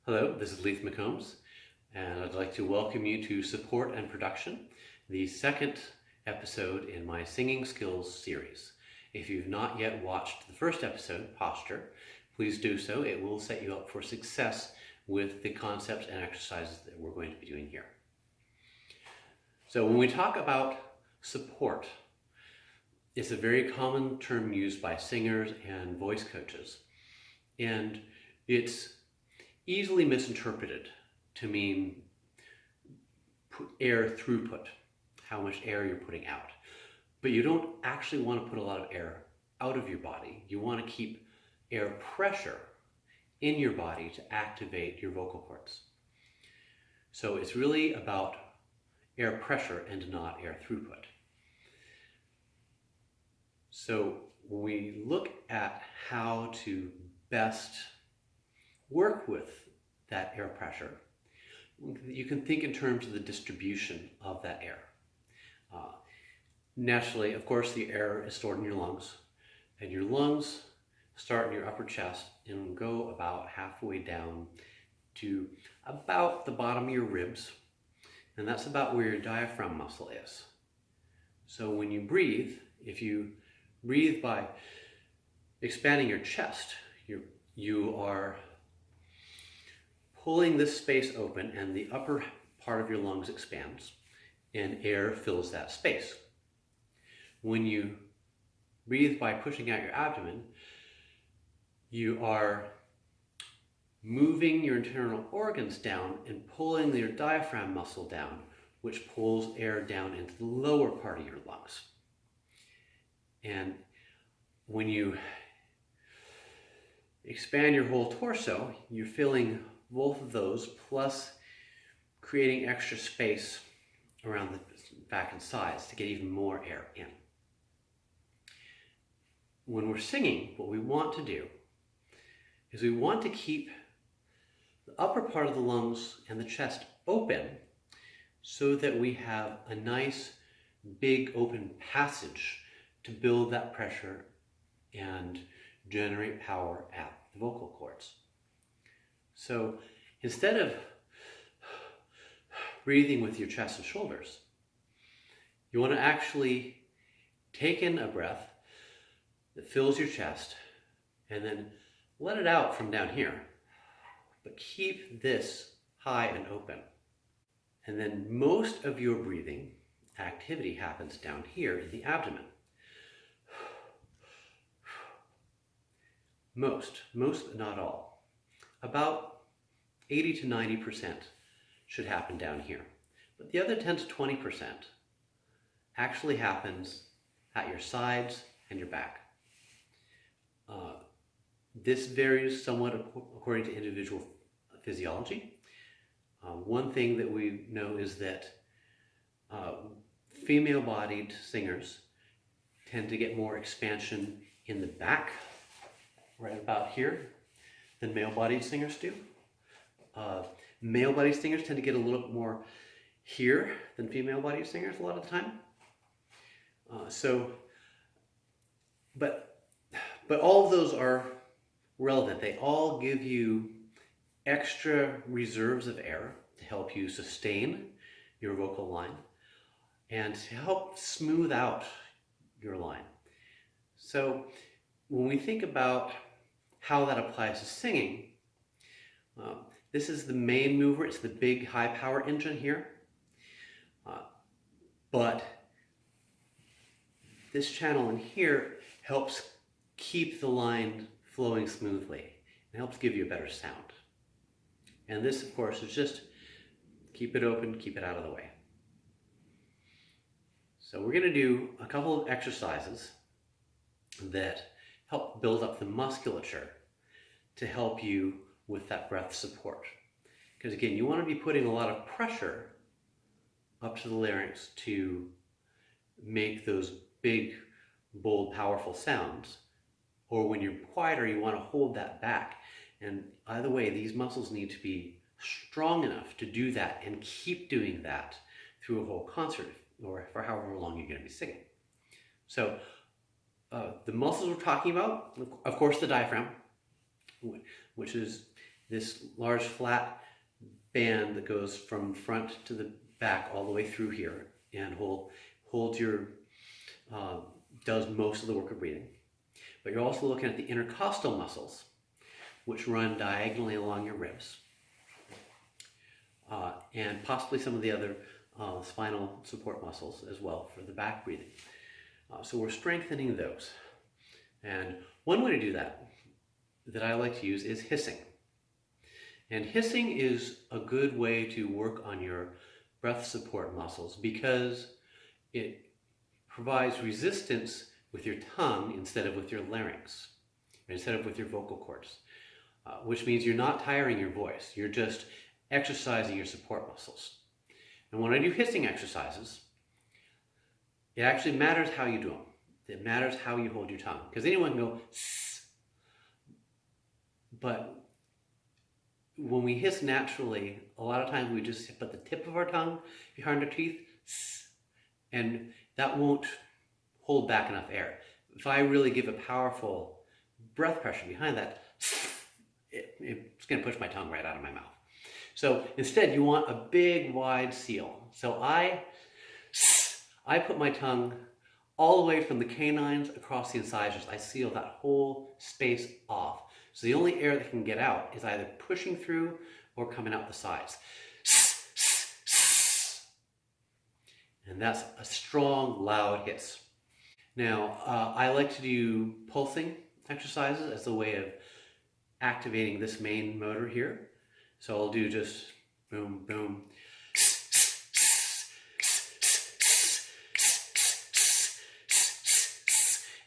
Hello, this is Leith McCombs, and I'd like to welcome you to Support and Production, the second episode in my Singing Skills series. If you've not yet watched the first episode, Posture, please do so. It will set you up for success with the concepts and exercises that we're going to be doing here. So when we talk about support, it's a very common term used by singers and voice coaches, and it's easily misinterpreted to mean air throughput, how much air you're putting out. But you don't actually want to put a lot of air out of your body. You want to keep air pressure in your body to activate your vocal cords. So it's really about air pressure and not air throughput. So when we look at how to best work with that air pressure, you can think in terms of the distribution of that air. Naturally, of course, the air is stored in your lungs, and your lungs start in your upper chest and go about halfway down to about the bottom of your ribs, and that's about where your diaphragm muscle is. So when you breathe, if you breathe by expanding your chest, you are pulling this space open, and the upper part of your lungs expands and air fills that space. When you breathe by pushing out your abdomen, you are moving your internal organs down and pulling your diaphragm muscle down, which pulls air down into the lower part of your lungs. And when you expand your whole torso, you're filling both of those, plus creating extra space around the back and sides to get even more air in. When we're singing, what we want to do is we want to keep the upper part of the lungs and the chest open so that we have a nice big open passage to build that pressure and generate power at the vocal cords. So instead of breathing with your chest and shoulders, you want to actually take in a breath that fills your chest and then let it out from down here. But keep this high and open. And then most of your breathing activity happens down here in the abdomen. Most but not all. About 80 to 90% should happen down here. But the other 10 to 20% actually happens at your sides and your back. This varies somewhat according to individual physiology. One thing that we know is that female-bodied singers tend to get more expansion in the back, right about here, than male-bodied singers do. Male-bodied singers tend to get a little more here than female-bodied singers a lot of the time. But all of those are relevant. They all give you extra reserves of air to help you sustain your vocal line and to help smooth out your line. So when we think about how that applies to singing, this is the main mover. It's the big high power engine here. But this channel in here helps keep the line flowing smoothly and helps give you a better sound. And this, of course, is just keep it open, keep it out of the way. So we're going to do a couple of exercises that help build up the musculature to help you with that breath support. Because again, you want to be putting a lot of pressure up to the larynx to make those big, bold, powerful sounds. Or when you're quieter, you want to hold that back. And either way, these muscles need to be strong enough to do that and keep doing that through a whole concert or for however long you're going to be singing. So the muscles we're talking about, of course, the diaphragm, which is this large flat band that goes from front to the back all the way through here and hold your, does most of the work of breathing. But you're also looking at the intercostal muscles, which run diagonally along your ribs, and possibly some of the other spinal support muscles as well for the back breathing. So we're strengthening those. And one way to do that I like to use is hissing. And hissing is a good way to work on your breath support muscles because it provides resistance with your tongue instead of with your larynx, instead of with your vocal cords, which means you're not tiring your voice. You're just exercising your support muscles. And when I do hissing exercises, it actually matters how you do them. It matters how you hold your tongue, because anyone can go "sss," but when we hiss naturally, a lot of times we just put the tip of our tongue behind our teeth, "sss," and that won't hold back enough air. If I really give a powerful breath pressure behind that, it's going to push my tongue right out of my mouth. So instead, you want a big, wide seal. So I put my tongue all the way from the canines across the incisors. I seal that whole space off. So the only air that can get out is either pushing through or coming out the sides. And that's a strong, loud hiss. Now, I like to do pulsing exercises as a way of activating this main motor here. So I'll do just boom, boom.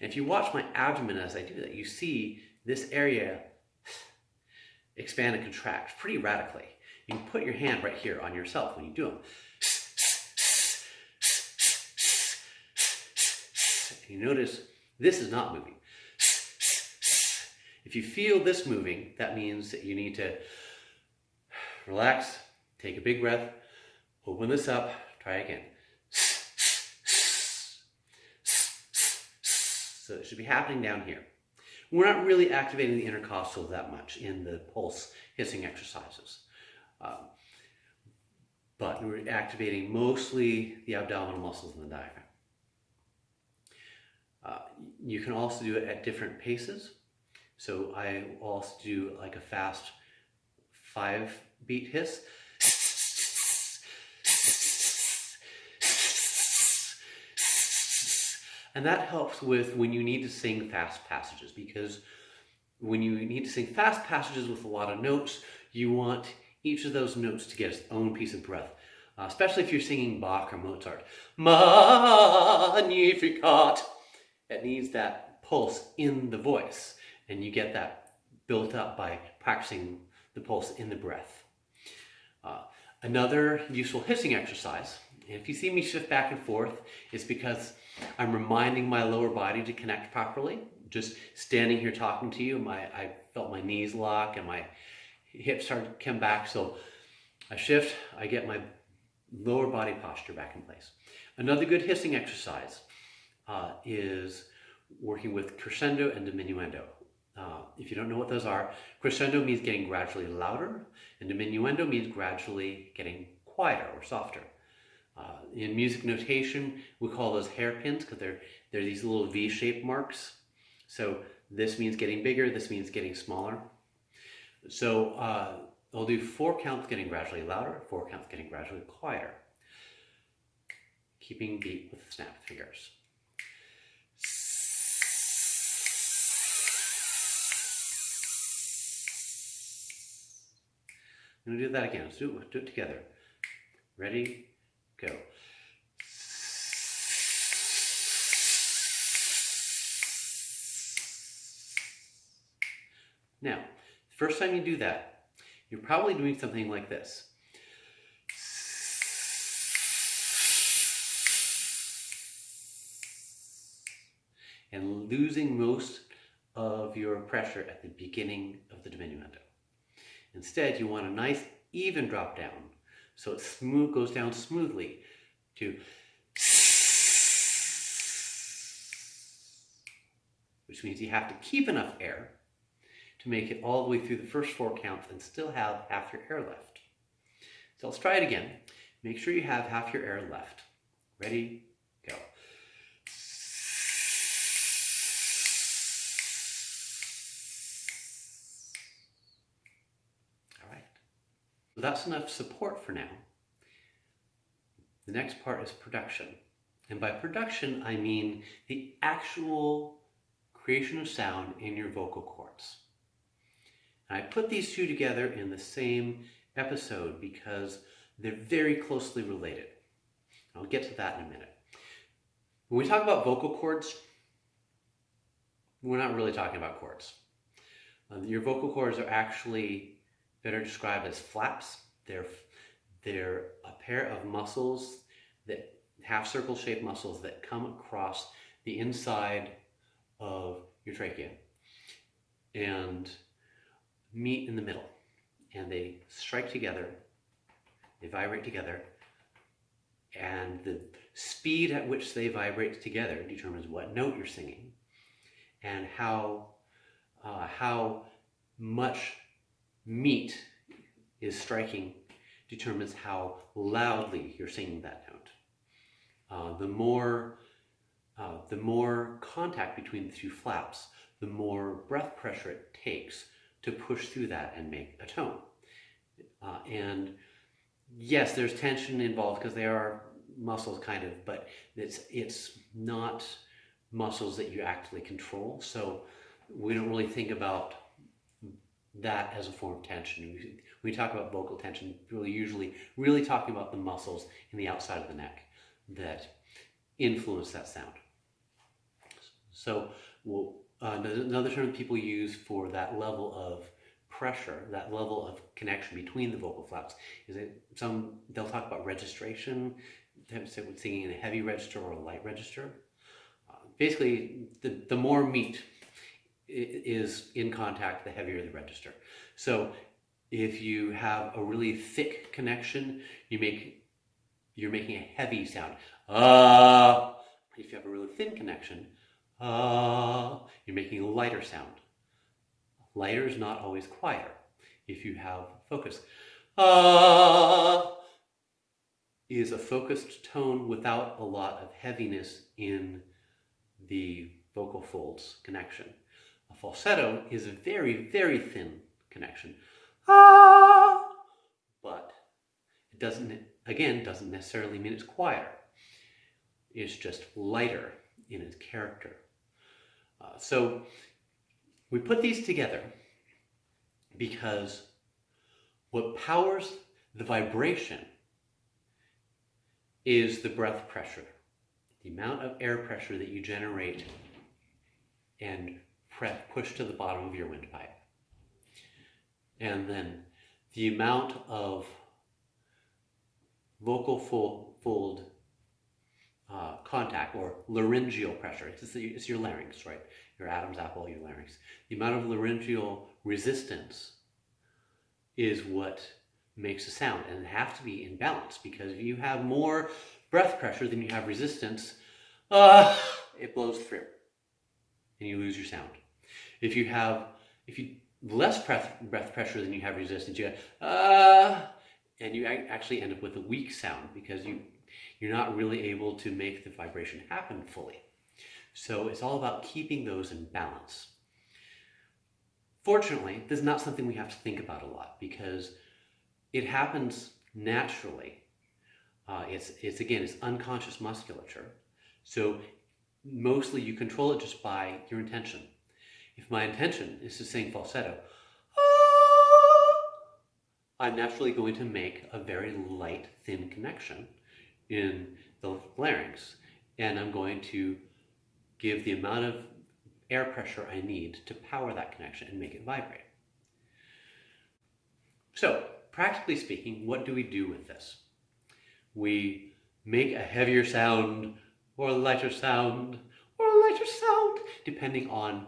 And if you watch my abdomen as I do that, you see this area expand and contract pretty radically. You can put your hand right here on yourself when you do them. And you notice this is not moving. If you feel this moving, that means that you need to relax, take a big breath, open this up, try again. So it should be happening down here. We're not really activating the intercostal that much in the pulse hissing exercises. But we're activating mostly the abdominal muscles and the diaphragm. You can also do it at different paces. So I also do like a fast 5-beat hiss. And that helps with when you need to sing fast passages, because when you need to sing fast passages with a lot of notes, you want each of those notes to get its own piece of breath, especially if you're singing Bach or Mozart. Magnificat! It needs that pulse in the voice, and you get that built up by practicing the pulse in the breath. Another useful hissing exercise, and if you see me shift back and forth, it's because I'm reminding my lower body to connect properly. Just standing here talking to you, I felt my knees lock and my hips start to come back. So I shift, I get my lower body posture back in place. Another good hissing exercise is working with crescendo and diminuendo. If you don't know what those are, crescendo means getting gradually louder, and diminuendo means gradually getting quieter or softer. In music notation, we call those hairpins because they're these little V-shaped marks. So this means getting bigger, this means getting smaller. So I'll do 4 counts getting gradually louder, 4 counts getting gradually quieter. Keeping beat with the snap fingers. I'm going to do that again. Let's do it together. Ready? Go. Now, the first time you do that, you're probably doing something like this. And losing most of your pressure at the beginning of the diminuendo. Instead, you want a nice even drop down, so it goes down smoothly to, which means you have to keep enough air to make it all the way through the first 4 counts and still have half your air left. So let's try it again. Make sure you have half your air left. Ready, go. All right. So that's enough support for now. The next part is production. And by production, I mean the actual creation of sound in your vocal cords. And I put these two together in the same episode because they're very closely related. I'll get to that in a minute. When we talk about vocal cords, we're not really talking about chords. Your vocal cords are actually better described as flaps. They're a pair of muscles, that half-circle shaped muscles that come across the inside of your trachea and meet in the middle. And they strike together, they vibrate together, and the speed at which they vibrate together determines what note you're singing, and how much meat is striking determines how loudly you're singing that note. The more contact between the two flaps, the more breath pressure it takes to push through that and make a tone. And yes, there's tension involved because they are muscles kind of, but it's not muscles that you actively control. So we don't really think about that as a form of tension. When we talk about vocal tension, really usually really talking about the muscles in the outside of the neck that influence that sound. So another term people use for that level of pressure, that level of connection between the vocal flaps, is they'll talk about registration, singing in a heavy register or a light register. Basically, the more meat is in contact, the heavier the register. So if you have a really thick connection, you're making a heavy sound. If you have a really thin connection, you're making a lighter sound. Lighter is not always quieter. If you have focus, is a focused tone without a lot of heaviness in the vocal folds connection. A falsetto is a very, very thin connection, but it doesn't necessarily mean it's quieter. It's just lighter in its character. So we put these together because what powers the vibration is the breath pressure, the amount of air pressure that you generate and push to the bottom of your windpipe. And then the amount of vocal fold contact, or laryngeal pressure. It's your larynx, right? Your Adam's apple, your larynx. The amount of laryngeal resistance is what makes a sound, and it has to be in balance, because if you have more breath pressure than you have resistance, it blows through and you lose your sound. If you less breath pressure than you have resistance, you and you actually end up with a weak sound because you're not really able to make the vibration happen fully. So it's all about keeping those in balance. Fortunately, this is not something we have to think about a lot because it happens naturally. It's unconscious musculature. So mostly you control it just by your intention. If my intention is to sing falsetto, I'm naturally going to make a very light, thin connection in the larynx, and I'm going to give the amount of air pressure I need to power that connection and make it vibrate. So, practically speaking, what do we do with this? We make a heavier sound, or a lighter sound, depending on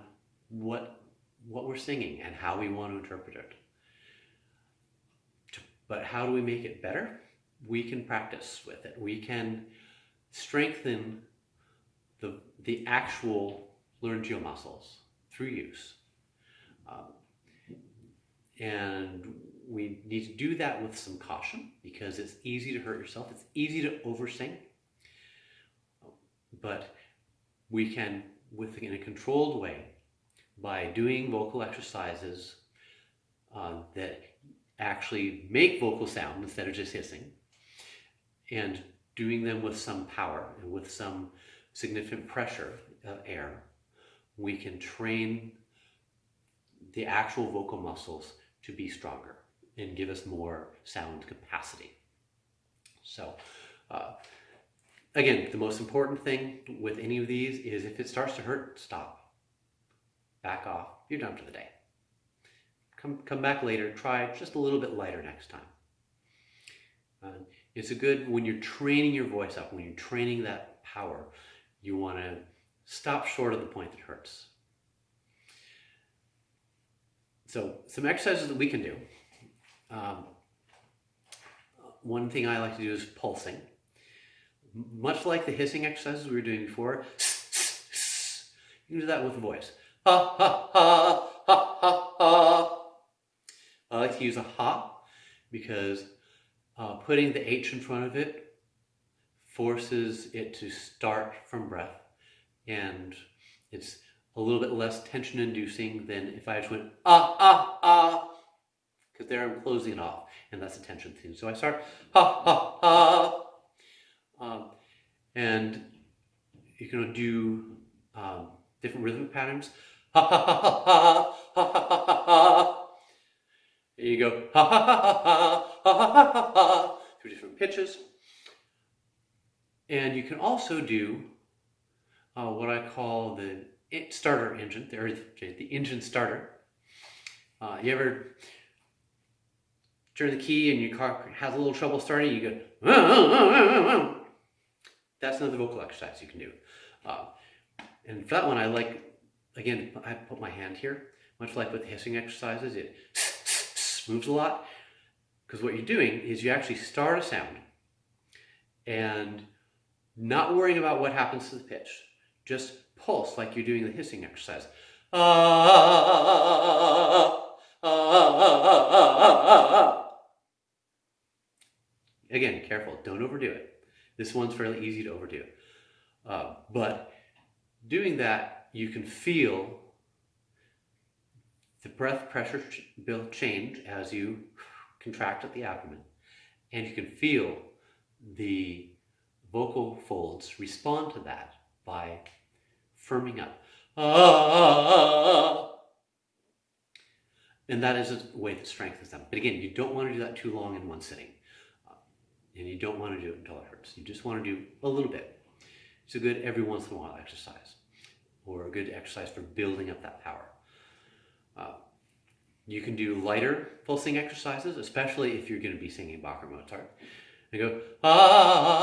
what we're singing and how we want to interpret it. But how do we make it better? We can practice with it. We can strengthen the actual laryngeal muscles through use. And we need to do that with some caution because it's easy to hurt yourself. It's easy to oversing. But we can, in a controlled way, by doing vocal exercises that actually make vocal sound instead of just hissing, and doing them with some power and with some significant pressure of air, we can train the actual vocal muscles to be stronger and give us more sound capacity. So again, the most important thing with any of these is if it starts to hurt, stop, back off, you're done for the day. Come back later, try just a little bit lighter next time. It's a good, when you're training your voice up, when you're training that power, you want to stop short of the point that hurts. So some exercises that we can do. One thing I like to do is pulsing. Much like the hissing exercises we were doing before, you can do that with the voice. Ha, ha, ha, ha, ha, ha. I like to use a ha because putting the H in front of it forces it to start from breath, and it's a little bit less tension inducing than if I just went ah, ah, ah, because there I'm closing it off, and that's a tension thing. So I start ha, ha, ha. And you can do different rhythmic patterns. Ha ha ha ha ha ha ha ha ha. And you go ha ha ha ha ha ha ha ha ha through different pitches. And you can also do what I call the starter engine, the engine starter. You ever turn the key and your car has a little trouble starting? You go. That's another vocal exercise you can do. And for that one, I like, again, I put my hand here, much like with the hissing exercises, it moves a lot. Because what you're doing is you actually start a sound and not worrying about what happens to the pitch. Just pulse like you're doing the hissing exercise. Again, careful, don't overdo it. This one's fairly easy to overdo. But doing that, you can feel the breath pressure change as you contract at the abdomen. And you can feel the vocal folds respond to that by firming up. And that is a way that strengthens them. But again, you don't want to do that too long in one sitting. And you don't want to do it until it hurts. You just want to do a little bit. It's a good every once in a while exercise, or a good exercise for building up that power. You can do lighter pulsing exercises, especially if you're going to be singing Bach or Mozart. And go, ah.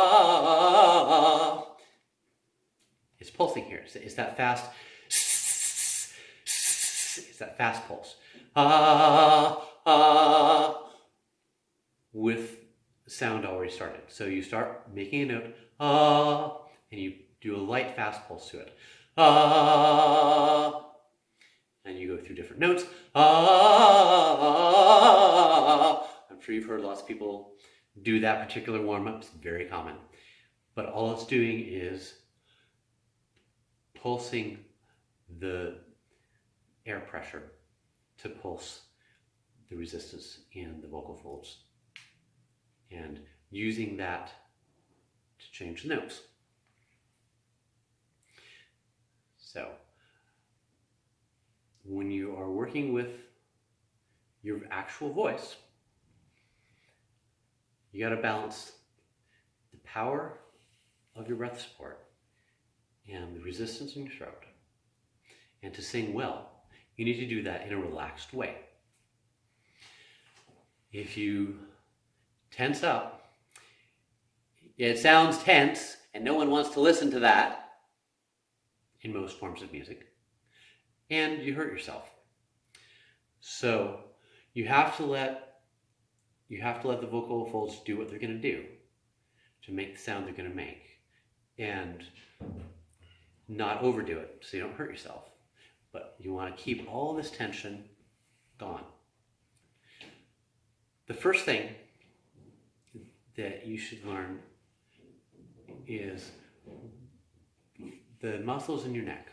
It's pulsing here. It's that fast, it's that fast pulse. With sound already started. So you start making a note, and you do a light fast pulse to it. And you go through different notes. I'm sure you've heard lots of people do that particular warm-up. It's very common. But all it's doing is pulsing the air pressure to pulse the resistance in the vocal folds, and using that to change the notes. So, when you are working with your actual voice, you got to balance the power of your breath support and the resistance in your throat. And to sing well, you need to do that in a relaxed way. If you tense up, it sounds tense, and no one wants to listen to that in most forms of music, and you hurt yourself. So you have to let the vocal folds do what they're going to do to make the sound they're going to make, and not overdo it so you don't hurt yourself. But you want to keep all this tension gone. The first thing that you should learn is the muscles in your neck,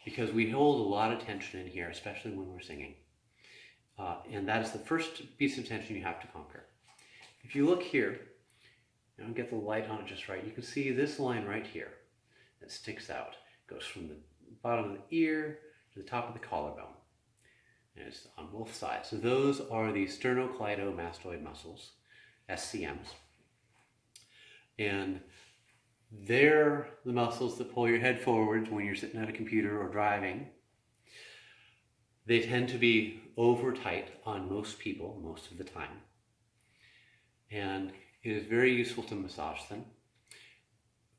because we hold a lot of tension in here, especially when we're singing. And that is the first piece of tension you have to conquer. If you look here, and get the light on it just right, you can see this line right here that sticks out. It goes from the bottom of the ear to the top of the collarbone. And it's on both sides. So those are the sternocleidomastoid muscles, SCMs. And they're the muscles that pull your head forwards when you're sitting at a computer or driving. They tend to be over tight on most people most of the time. And it is very useful to massage them.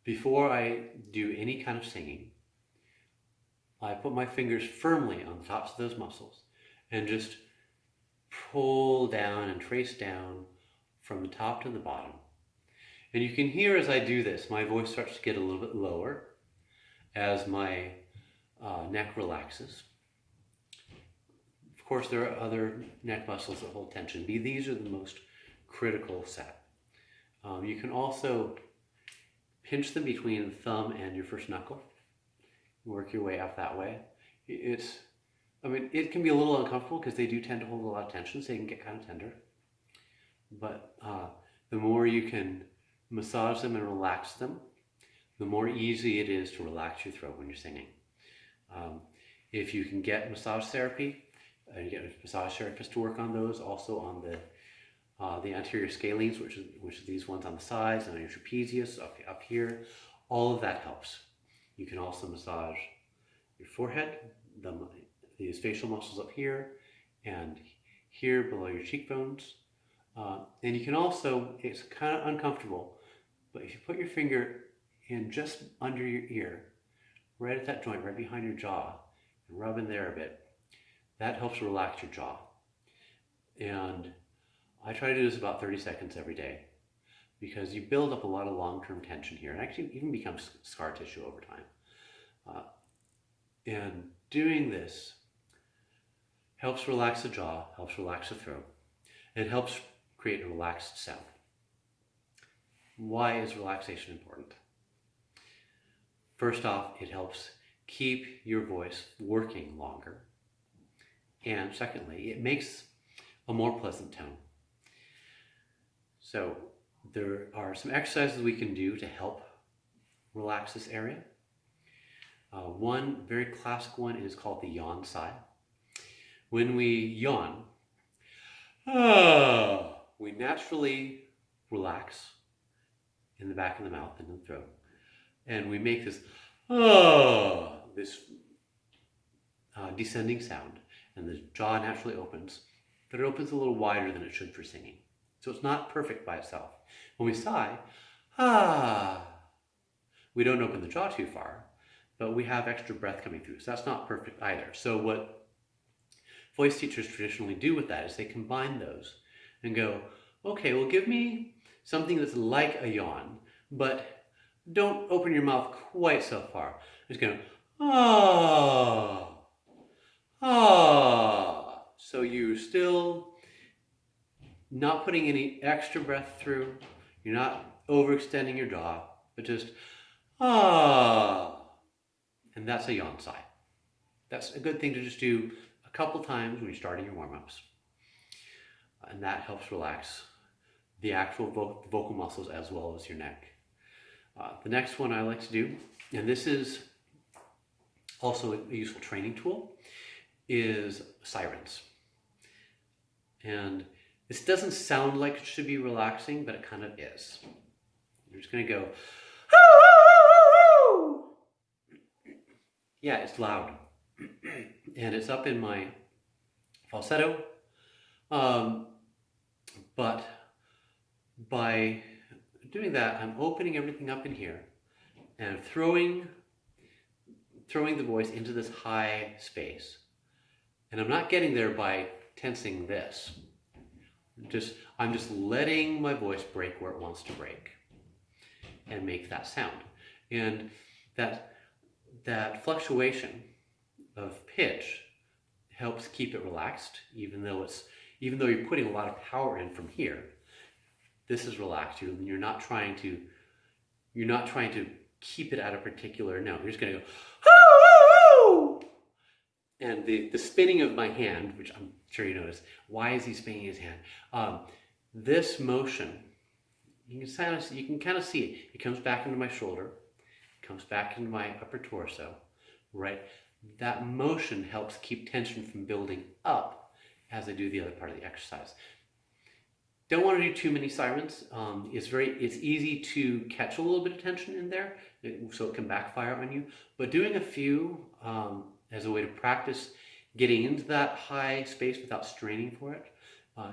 Before I do any kind of singing, I put my fingers firmly on the tops of those muscles and just pull down and trace down from the top to the bottom. And you can hear as I do this, my voice starts to get a little bit lower as my neck relaxes. Of course, there are other neck muscles that hold tension. These are the most critical set. You can also pinch them between the thumb and your first knuckle. Work your way up that way. It can be a little uncomfortable because they do tend to hold a lot of tension, so they can get kind of tender. But the more you can massage them and relax them, the more easy it is to relax your throat when you're singing. If you can get massage therapy, you get a massage therapist to work on those, also on the anterior scalenes, which are these ones on the sides, and on your trapezius up here. All of that helps. You can also massage your forehead, these facial muscles up here, and here below your cheekbones. And you can also, it's kind of uncomfortable, but if you put your finger in just under your ear, right at that joint, right behind your jaw, and rub in there a bit, that helps relax your jaw. And I try to do this about 30 seconds every day, because you build up a lot of long-term tension here. It actually even becomes scar tissue over time. And doing this helps relax the jaw, helps relax the throat, and helps create a relaxed sound. Why is relaxation important? First off, it helps keep your voice working longer. And secondly, it makes a more pleasant tone. So there are some exercises we can do to help relax this area. One very classic one is called the yawn sigh. When we yawn, we naturally relax in the back of the mouth and the throat. And we make this descending sound, and the jaw naturally opens, but it opens a little wider than it should for singing. So it's not perfect by itself. When we sigh, we don't open the jaw too far, but we have extra breath coming through. So that's not perfect either. So what voice teachers traditionally do with that is they combine those and go, okay, well, give me something that's like a yawn, but don't open your mouth quite so far. Just go, So you're still not putting any extra breath through. You're not overextending your jaw, but just, and that's a yawn sigh. That's a good thing to just do a couple times when you're starting your warm-ups. And that helps relax the actual vocal muscles as well as your neck. The next one I like to do, and this is also a useful training tool, is sirens. And this doesn't sound like it should be relaxing, but it kind of is. You're just going to go, yeah, it's loud. And it's up in my falsetto. But by doing that, I'm opening everything up in here and throwing the voice into this high space. And I'm not getting there by tensing this. I'm just letting my voice break where it wants to break and make that sound. And that fluctuation of pitch helps keep it relaxed, even though it's Even though you're putting a lot of power in from here, this has relaxed you, and you're not trying to keep it at a particular note. You're just going to go, and the spinning of my hand, which I'm sure you notice, why is he spinning his hand? This motion, you can kind of see it. It comes back into my shoulder, it comes back into my upper torso, right? That motion helps keep tension from building up as I do the other part of the exercise. Don't want to do too many sirens. It's easy to catch a little bit of tension in there, so it can backfire on you. But doing a few as a way to practice getting into that high space without straining for it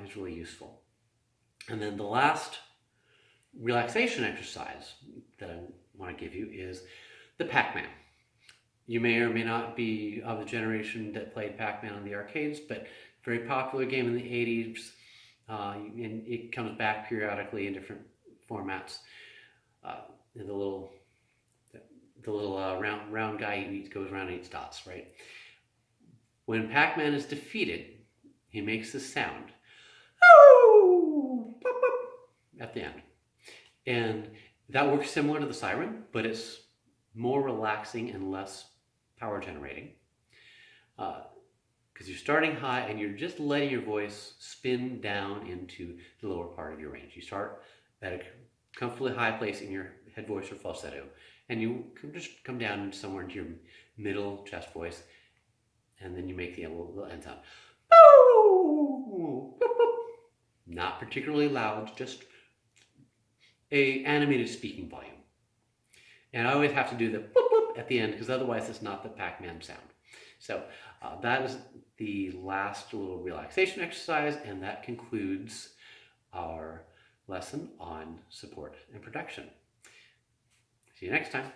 is really useful. And then the last relaxation exercise that I want to give you is the Pac-Man. You may or may not be of the generation that played Pac-Man on the arcades, but very popular game in the 80s. And it comes back periodically in different formats. The little round guy who goes around and eats dots, right? When Pac-Man is defeated, he makes this sound at the end. And that works similar to the siren, but it's more relaxing and less power generating. Because you're starting high and you're just letting your voice spin down into the lower part of your range. You start at a comfortably high place in your head voice or falsetto, and you can just come down somewhere into your middle chest voice, and then you make the little end sound. Not particularly loud, just a animated speaking volume. And I always have to do the boop boop at the end, because otherwise it's not the Pac-Man sound. So that is the last little relaxation exercise, and that concludes our lesson on support and production. See you next time.